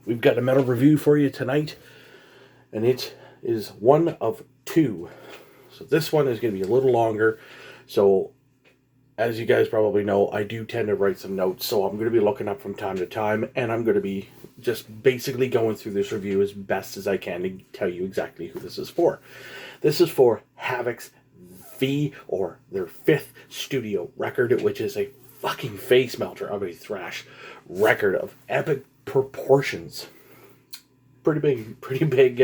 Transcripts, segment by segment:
We've got a metal review for you tonight, and it is one of two. So this one is going to be a little longer. So as you guys probably know, I do tend to write some notes, so I'm going to be looking up from time to time, and I'm going to be just basically going through this review as best as I can to tell you exactly who this is for. This is for Havok V, or their fifth studio record, which is a fucking face melter of a thrash record of epic proportions. Pretty big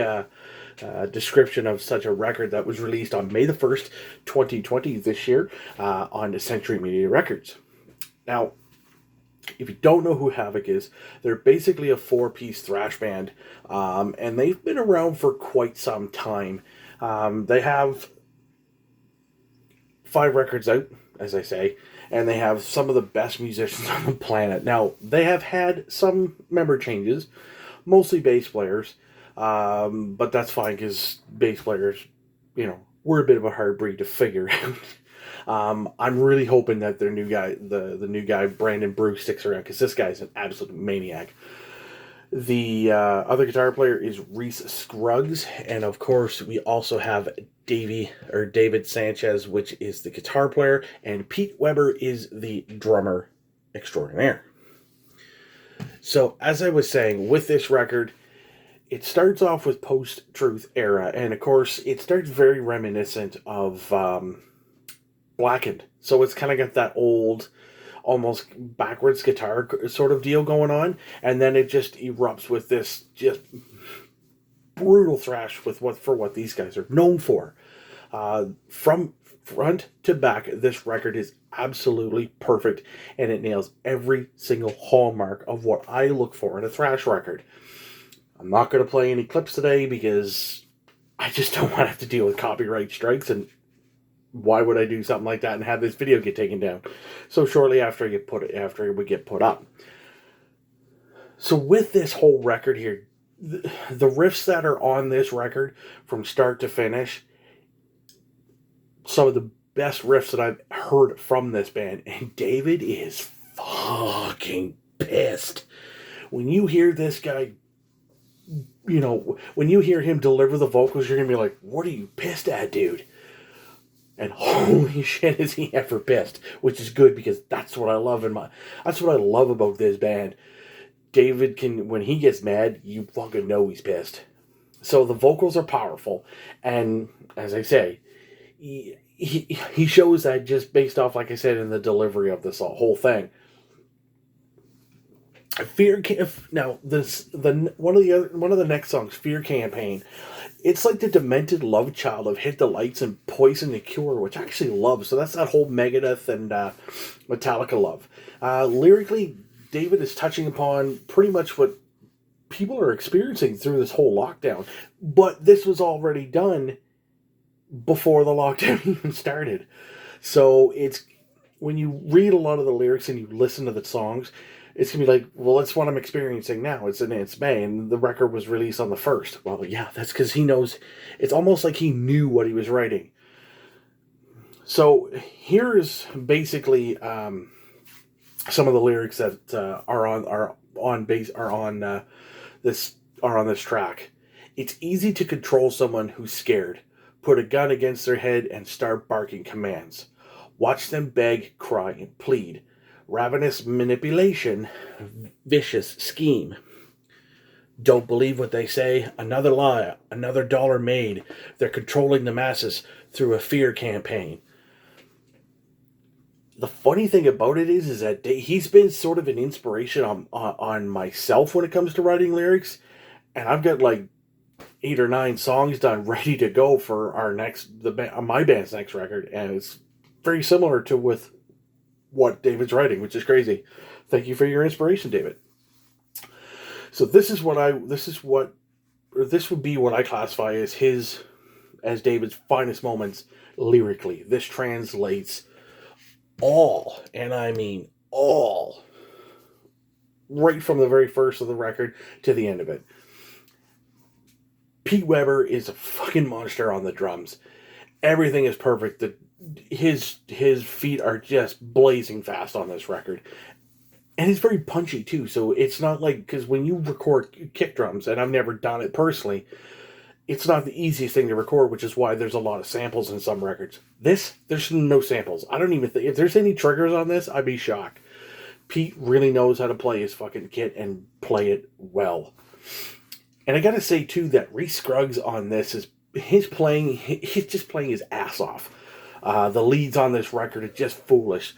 description of such a record that was released on May the 1st, 2020, this year, on Century Media Records. Now, if you don't know who Havok is, they're basically a four-piece thrash band, and they've been around for quite some time. They have 5 records out, as I say, and they have some of the best musicians on the planet. Now, they have had some member changes, mostly bass players, but that's fine because bass players, we're a bit of a hard breed to figure out. I'm really hoping that their new guy, the new guy, Brandon Bruce, sticks around, because this guy's an absolute maniac. The other guitar player is Reese Scruggs, and of course we also have David Sanchez, which is the guitar player, and Pete Weber is the drummer extraordinaire. So, as I was saying, with this record, it starts off with post-truth era, and of course it starts very reminiscent of Blackened. So it's kind of got that old, almost backwards guitar sort of deal going on, and then it just erupts with this just brutal thrash for what these guys are known for. From front to back, this record is absolutely perfect, and it nails every single hallmark of what I look for in a thrash record. I'm not going to play any clips today because I just don't want to have to deal with copyright strikes, and why would I do something like that and have this video get taken down so shortly after we get put up? So with this whole record here, the riffs that are on this record from start to finish, some of the best riffs that I've heard from this band, and David is fucking pissed. When you hear this guy, when you hear him deliver the vocals, you're going to be like, what are you pissed at, dude? And holy shit, is he ever pissed, which is good, because that's what I love about this band. David when he gets mad, you fucking know he's pissed. So the vocals are powerful, and as I say, he shows that just based off, like I said, in the delivery of this whole thing. Now one of the next songs, Fear Campaign. It's like the demented love child of Hit the Lights and Poison the Cure, which I actually love. So that's that whole Megadeth and Metallica love. Lyrically, David is touching upon pretty much what people are experiencing through this whole lockdown. But this was already done before the lockdown even started. So it's, when you read a lot of the lyrics and you listen to the songs, it's going to be like, well, that's what I'm experiencing now. It's May, and the record was released on the 1st. Well, yeah, that's because he knows. It's almost like he knew what he was writing. So here's basically some of the lyrics that are on this track. It's easy to control someone who's scared. Put a gun against their head and start barking commands. Watch them beg, cry, and plead. Ravenous manipulation, vicious scheme. Don't believe what they say. Another lie, another dollar made. They're controlling the masses through a fear campaign. The funny thing about it is that he's been sort of an inspiration on myself when it comes to writing lyrics, and I've got like 8 or 9 songs done, ready to go for my band's next record, and it's very similar to with what David's writing, which is crazy. Thank you for your inspiration, David. So this would be what I classify as David's finest moments lyrically. This translates all, and I mean all, right from the very first of the record to the end of it. Pete Weber is a fucking monster on the drums. Everything is perfect. His feet are just blazing fast on this record. And it's very punchy too, so it's not like, because when you record kick drums, and I've never done it personally, it's not the easiest thing to record, which is why there's a lot of samples in some records. This, there's no samples. I don't even think, if there's any triggers on this, I'd be shocked. Pete really knows how to play his fucking kit and play it well. And I gotta say too that Reese Scruggs on this is he's just playing his ass off. The leads on this record are just foolish,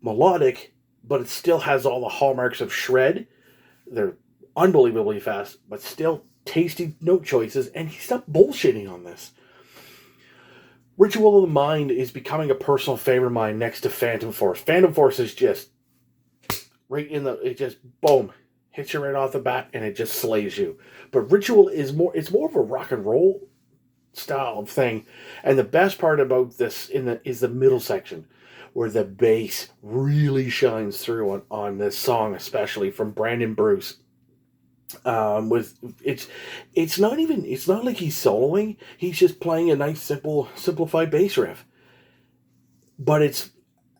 melodic, but it still has all the hallmarks of shred. They're unbelievably fast, but still tasty note choices, and he's not bullshitting on this. Ritual of the Mind is becoming a personal favorite of mine next to Phantom Force. Phantom Force is just right in the, it just, boom, hits you right off the bat, and it just slays you. But Ritual is it's more of a rock and roll style of thing. And the best part about this is the middle section, where the bass really shines through on this song, especially from Brandon Bruce. With it's not like he's soloing. He's just playing a nice simplified bass riff, but it's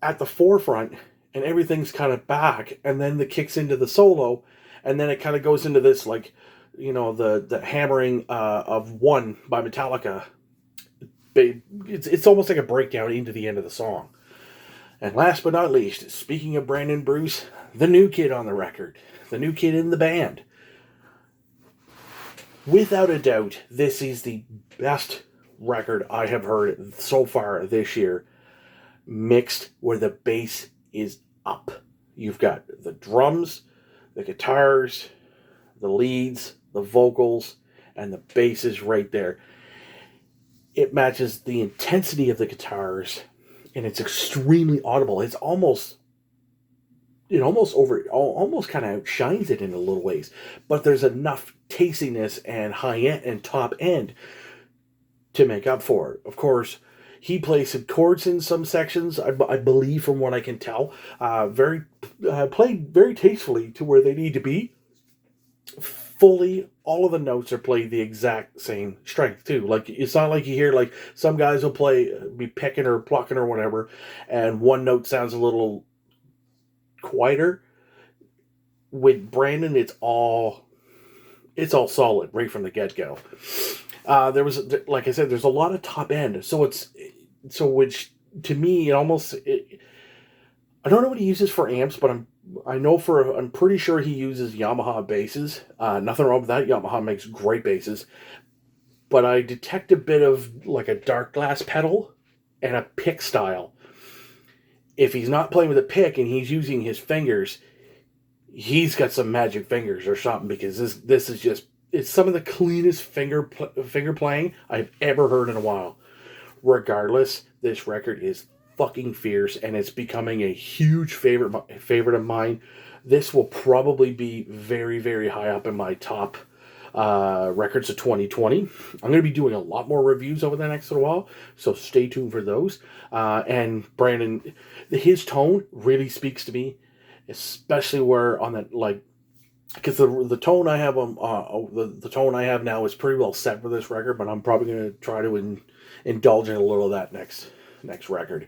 at the forefront, and everything's kind of back, and then the kicks into the solo, and then it kind of goes into this, like, the hammering of One by Metallica. It's almost like a breakdown into the end of the song. And last but not least, speaking of Brandon Bruce, the new kid on the record, the new kid in the band. Without a doubt, this is the best record I have heard so far this year, mixed where the bass is up. You've got the drums, the guitars, the leads, the vocals, and the bass is right there. It matches the intensity of the guitars, and it's extremely audible. It almost kind of outshines it in a little ways, but there's enough tastiness and high end and top end to make up for it. Of course, he plays some chords in some sections, I believe, from what I can tell, played very tastefully to where they need to be. Fully, all of the notes are played the exact same strength too. Like, it's not like you hear, like, some guys will be picking or plucking or whatever, and one note sounds a little quieter. With Brandon, it's all solid right from the get-go. There was, like I said, there's a lot of top end, which to me, I don't know what he uses for amps, but I'm pretty sure he uses Yamaha basses. Nothing wrong with that. Yamaha makes great basses, but I detect a bit of like a dark glass pedal and a pick style. If he's not playing with a pick and he's using his fingers, he's got some magic fingers or something, because this is just, it's some of the cleanest finger playing I've ever heard in a while. Regardless, this record is fucking fierce, and it's becoming a huge favorite of mine. This will probably be very, very high up in my top records of 2020. I'm going to be doing a lot more reviews over the next little while, so stay tuned for those. And Brandon, his tone really speaks to me, especially where on that, like, because the tone I have the tone I have now is pretty well set for this record, but I'm probably going to try to indulge in a little of that next record.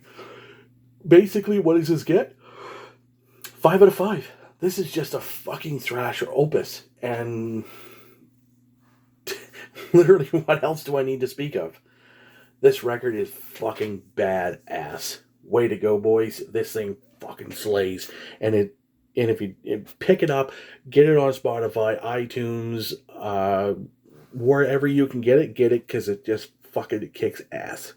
Basically, what does this get? 5 out of 5. This is just a fucking thrash opus, and literally, what else do I need to speak of? This record is fucking badass. Way to go, boys. This thing fucking slays. And if you pick it up, get it on Spotify, iTunes, wherever you can get it, because it just fucking kicks ass.